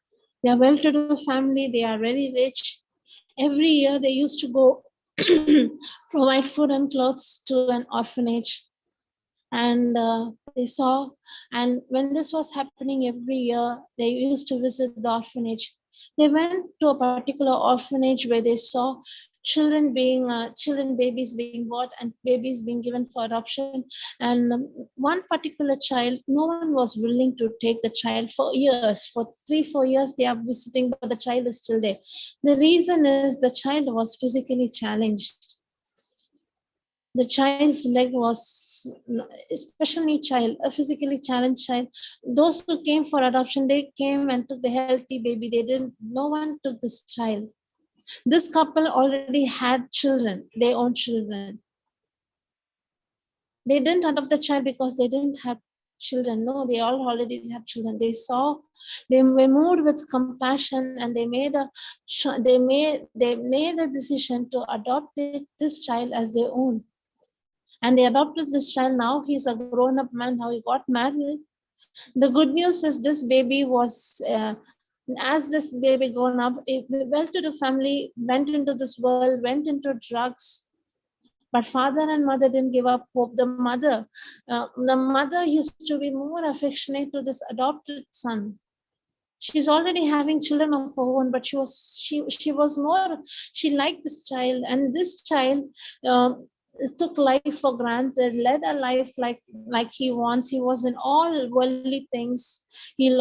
they are well-to-do family. They are very rich. Every year they used to go provide food and clothes to an orphanage. And they saw, and when this was happening every year, they used to visit the orphanage. They went to a particular orphanage where they saw babies being bought and babies being given for adoption. And one particular child, no one was willing to take the child for years. For 3-4 years, they are visiting, but the child is still there. The reason is the child was physically challenged. The child's leg was, especially child, a physically challenged child. Those who came for adoption, they came and took the healthy baby. No one took this child. This couple already had children, their own children. They didn't adopt the child because they didn't have children. No, they all already had children. They were moved with compassion, and they made a decision to adopt this child as their own. And they adopted this child. Now he's a grown-up man. Now he got married. The good news is this baby was, as this baby grown up, it well-to-do family, went into this world, went into drugs. But father and mother didn't give up hope. The mother used to be more affectionate to this adopted son. She's already having children of her own, but she liked this child, and this child took life for granted, led a life like he wants. He was in all worldly things. He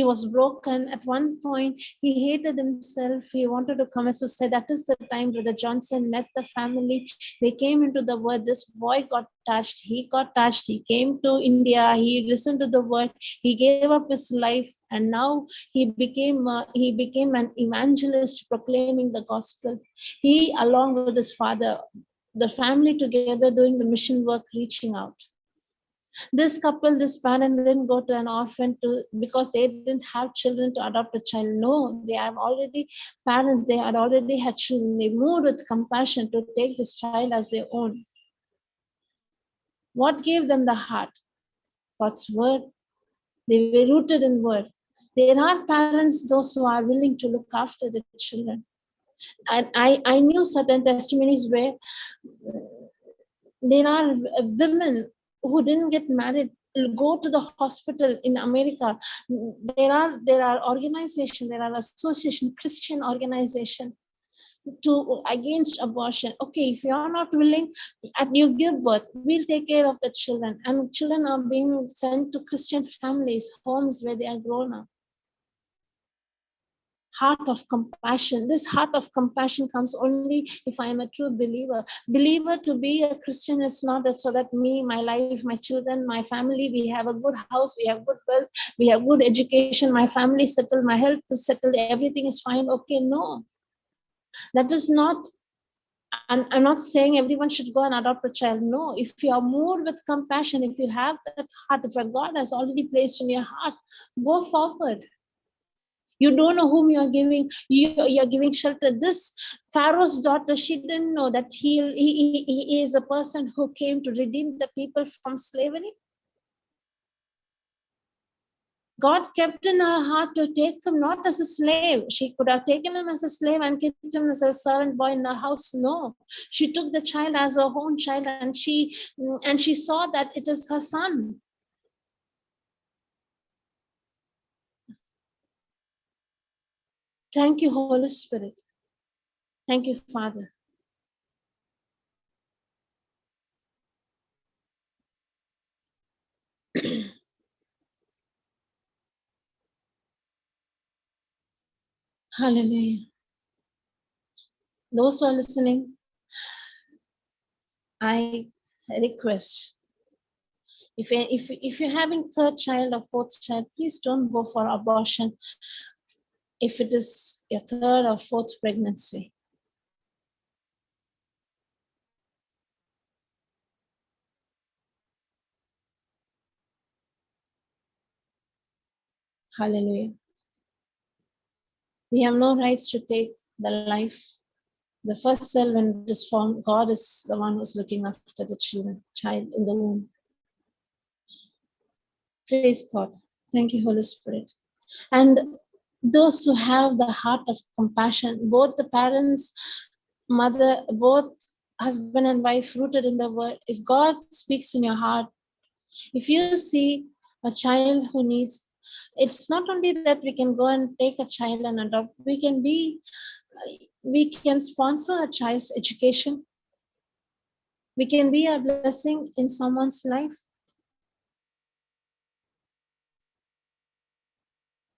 was broken. At one point, he hated himself. He wanted to commit suicide. That is the time Brother Johnson met the family. They came into the word. This boy got touched. He got touched. He came to India. He listened to the word. He gave up his life, and now he became an evangelist proclaiming the gospel. He, along with his father, the family together doing the mission work, reaching out. This parent didn't go to an orphan because they didn't have children to adopt a child. No, they have already parents. They had already had children. They moved with compassion to take this child as their own. What gave them the heart? God's word. They were rooted in word. There are parents, those who are willing to look after the children. And I knew certain testimonies where there are women who didn't get married, go to the hospital in America. There are organizations, there are association, Christian organization against abortion. Okay, if you are not willing, and you give birth, we'll take care of the children. And children are being sent to Christian families, homes where they are grown up. Heart of compassion. This heart of compassion comes only if I am a true believer. To be a Christian is not so that me, my life, my children, my family, we have a good house, we have good wealth, we have good education, my family is settled, my health is settled, everything is fine. Okay, no. That is not, and I'm not saying everyone should go and adopt a child. No, if you are moved with compassion, if you have that heart, if God has already placed in your heart, go forward. You don't know whom you are giving. You are giving shelter. This Pharaoh's daughter, she didn't know that he is a person who came to redeem the people from slavery. God kept in her heart to take him not as a slave. She could have taken him as a slave and kept him as a servant boy in her house. No, she took the child as her own child, and she saw that it is her son. Thank you, Holy Spirit. Thank you, Father. Hallelujah. Those who are listening, I request, if you're having third child or fourth child, please don't go for abortion if it is your third or fourth pregnancy. Hallelujah. We have no rights to take the life. The first cell, when it is formed, God is the one who's looking after the child in the womb. Praise God. Thank you, Holy Spirit. And those who have the heart of compassion, both the parents, mother, both husband and wife rooted in the word. If God speaks in your heart, if you see a child who needs, It's not only that we can go and take a child and adopt, we can sponsor a child's education. We can be a blessing in someone's life.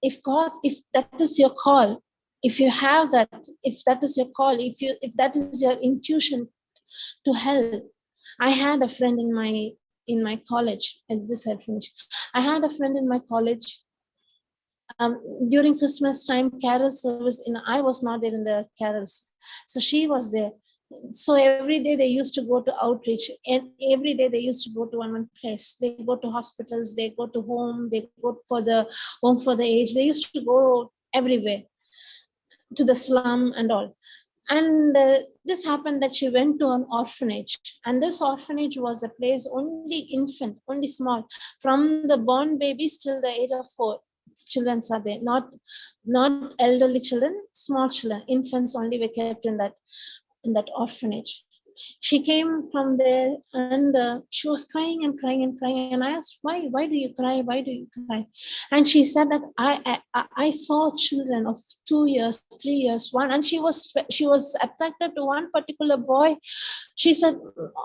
If that is your call, if you have that, if that is your call, if that is your intuition to help. I had a friend in my college, and this I finished. I had a friend in my college. During Christmas time, carol service. I was not there in the carols, so she was there. So every day they used to go to outreach, and every day they used to go to one place. They go to hospitals, they go to home, they go for the home for the aged. They used to go everywhere, to the slum and all. And this happened that she went to an orphanage, and this orphanage was a place only infant, only small, from the born babies till the age of 4. Children are there, not elderly children, small children, infants only were kept in that orphanage. She came from there, and she was crying and crying and crying. And I asked, why do you cry? Why do you cry? And she said that I saw children of 2 years, 3 years, one, and she was attracted to one particular boy. She said,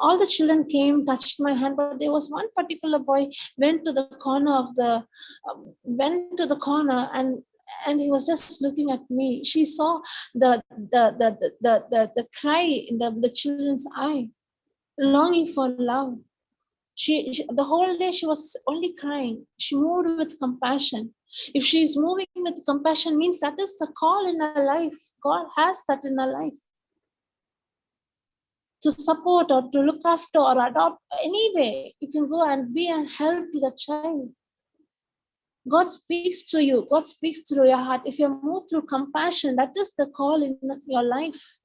all the children came, touched my hand, but there was one particular boy went to the corner and he was just looking at me. She saw the cry in the children's eye, longing for love. She the whole day she was only crying. She moved with compassion. If she's moving with compassion, means that is the call in her life. God has that in her life, to support or to look after or adopt. Anyway, you can go and be a help to the child. God speaks to you. God speaks through your heart. If you move through compassion, that is the call in your life.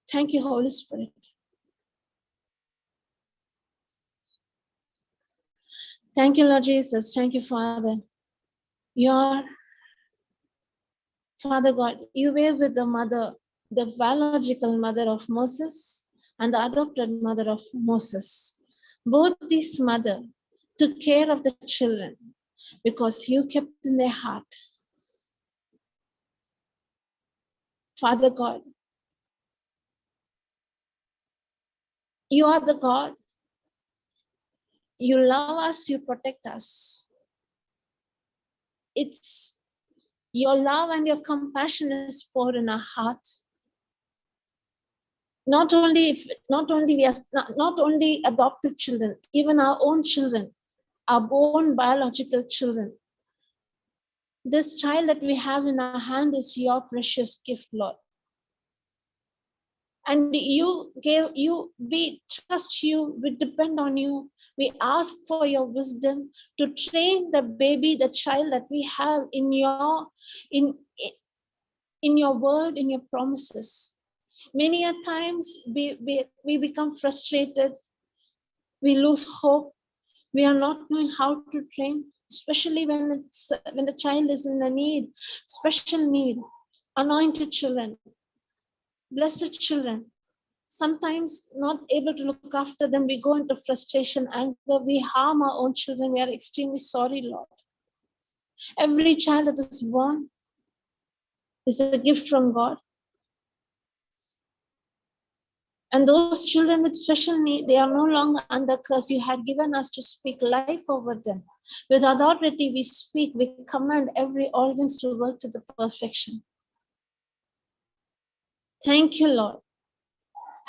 Thank you, Holy Spirit. Thank you, Lord Jesus. Thank you, Father. Your Father God, you were with the mother, the biological mother of Moses and the adopted mother of Moses. Both these mother took care of the children because you kept in their heart. Father God, you are the God. You love us, you protect us. It's your love and your compassion is poured in our hearts. Not only adopted children, even our own children, our own biological children. This child that we have in our hand is your precious gift, Lord. And we trust you, we depend on you. We ask for your wisdom to train the baby, the child that we have in your word, in your promises. Many a times we become frustrated, we lose hope, we are not knowing how to train, especially when the child is in a need, special need, anointed children, blessed children. Sometimes not able to look after them, we go into frustration, anger, we harm our own children. We are extremely sorry, Lord. Every child that is born is a gift from God. And those children with special need, they are no longer under curse. You had given us to speak life over them. With authority, we speak, we command every organs to work to the perfection. Thank you, Lord.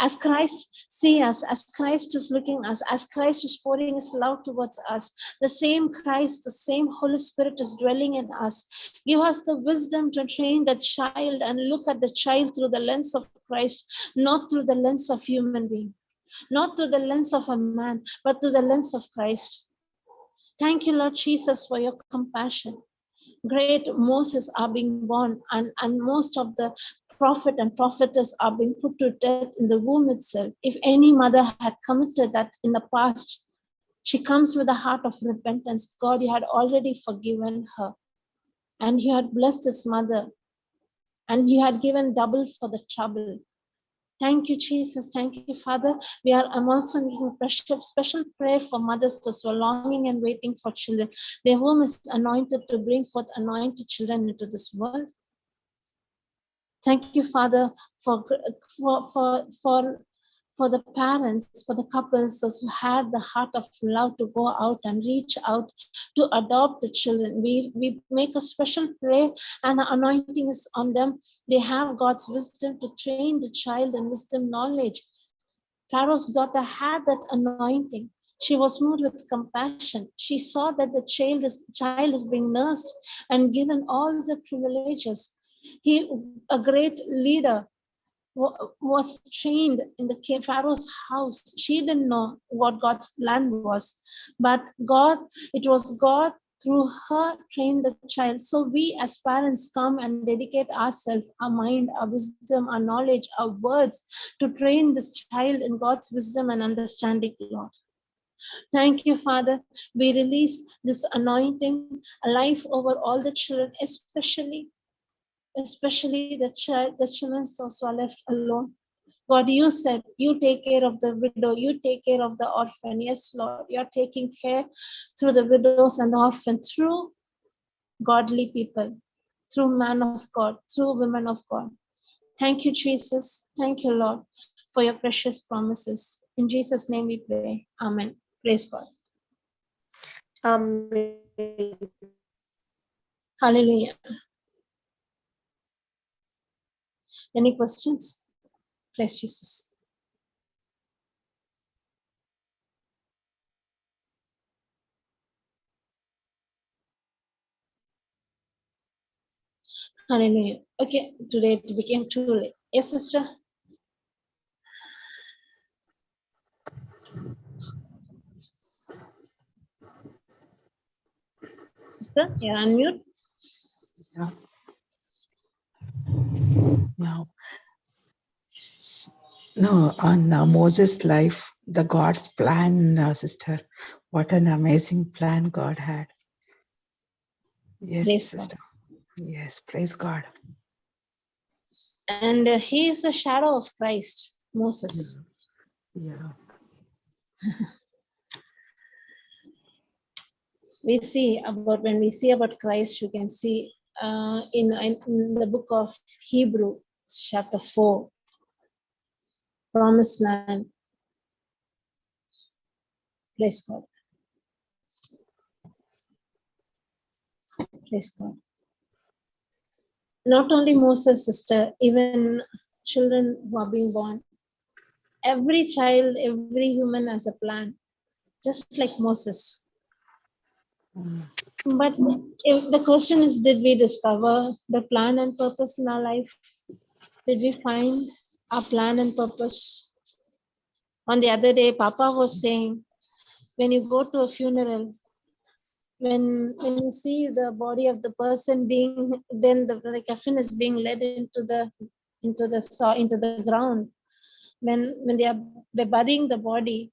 As Christ sees us, as Christ is looking at us, as Christ is pouring his love towards us, the same Christ, the same Holy Spirit is dwelling in us. Give us the wisdom to train the child and look at the child through the lens of Christ, not through the lens of human being, not through the lens of a man, but through the lens of Christ. Thank you, Lord Jesus, for your compassion. Great Moses are being born, and most of the prophet and prophetess are being put to death in the womb itself. If any mother had committed that in the past, she comes with a heart of repentance. God, you had already forgiven her, and you had blessed his mother, and you had given double for the trouble. Thank you, Jesus. Thank you, Father. I'm also making special prayer for mothers who are longing and waiting for children. Their womb is anointed to bring forth anointed children into this world. Thank you, Father, for the parents, for the couples who had the heart of love to go out and reach out to adopt the children. We make a special prayer, and the anointing is on them. They have God's wisdom to train the child in wisdom knowledge. Pharaoh's daughter had that anointing. She was moved with compassion. She saw that the child is being nursed and given all the privileges. A great leader, was trained in the Pharaoh's house. She didn't know what God's plan was, but it was God through her trained the child. So we as parents come and dedicate ourselves, our mind, our wisdom, our knowledge, our words to train this child in God's wisdom and understanding, Lord. Thank you, Father. We release this anointing, a life over all the children, especially the children who are left alone. God, you said you take care of the widow, you take care of the orphan. Yes, Lord, you're taking care through the widows and the orphan, through godly people, through man of God, through women of God. Thank you, Jesus. Thank you, Lord, for your precious promises. In Jesus' name we pray. Amen. Praise God. Hallelujah. Any questions? Praise Jesus. Hallelujah. Okay, today it became too late. Yes, sister? Sister, you're unmute. Yeah. No, on Moses' life, the God's plan, sister. What an amazing plan God had. Yes, Praise sister. God. Yes, praise God. And he is a shadow of Christ, Moses. Yeah. When we see about Christ, you can see in the book of Hebrew, chapter 4, Promised Land. Praise God. Praise God. Not only Moses, sister, even children who are being born. Every child, every human has a plan, just like Moses. But if the question is, did we discover the plan and purpose in our life? Did we find our plan and purpose? On the other day, Papa was saying, when you go to a funeral, when you see the body of the person then the coffin is being led into the ground. When they're burying the body,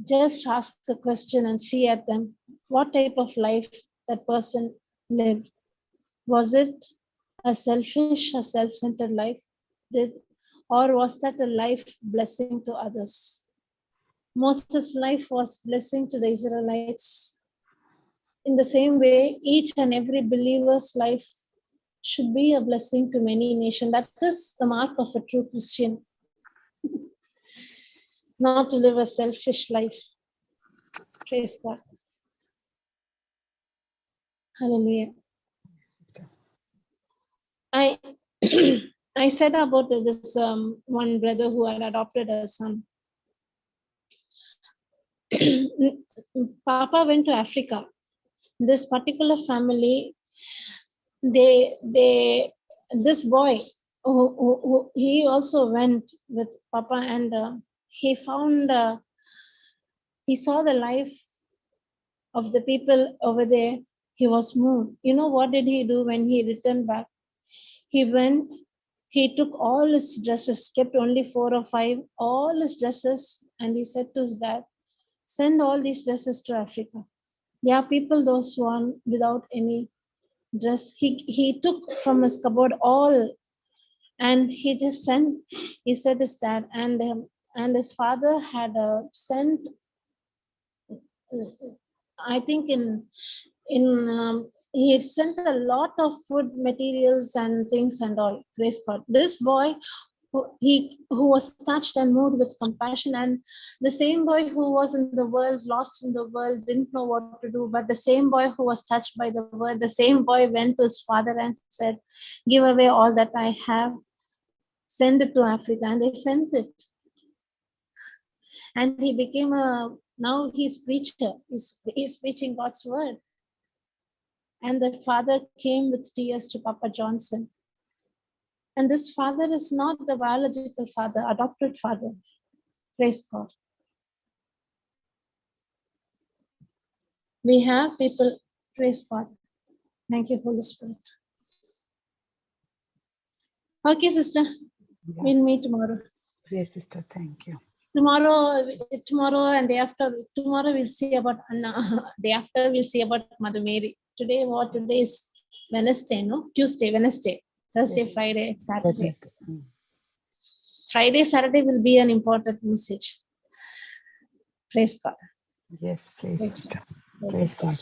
just ask the question and see at them what type of life that person lived. Was it a selfish, a self-centered life? Or was that a life blessing to others? Moses' life was blessing to the Israelites. In the same way, each and every believer's life should be a blessing to many nations. That is the mark of a true Christian. Not to live a selfish life. Praise God. Hallelujah. I said about this one brother who had adopted a son. Papa went to Africa. This particular family, this boy, he also went with Papa, and he saw the life of the people over there. He was moved. You know what did he do when he returned back? He took all his dresses, kept only 4 or 5, all his dresses, and he said to his dad, send all these dresses to Africa. There are people, those who are without any dress. He took from his cupboard all, And he just sent, he said his dad, and his father had sent, I think he had sent a lot of food materials and things and all. Praise God. This boy who was touched and moved with compassion, and the same boy who was in the world, lost in the world, didn't know what to do, but the same boy who was touched by the word, the same boy went to his father and said, give away all that I have, send it to Africa. And they sent it, and he became now he's preacher, he's preaching God's word. And the father came with tears to Papa Johnson. And this father is not the biological father, adopted father. Praise God. We have people, praise God. Thank you, Holy Spirit. Okay, sister. Yeah. We'll meet tomorrow. Yes, sister. Thank you. Tomorrow and day after, tomorrow we'll see about Anna. Day after we'll see about Mother Mary. Today is Wednesday, no? Tuesday, Wednesday, Thursday, Yes. Friday, Saturday. Mm. Friday, Saturday will be an important message. Praise God. Yes, please. Praise God. Praise God.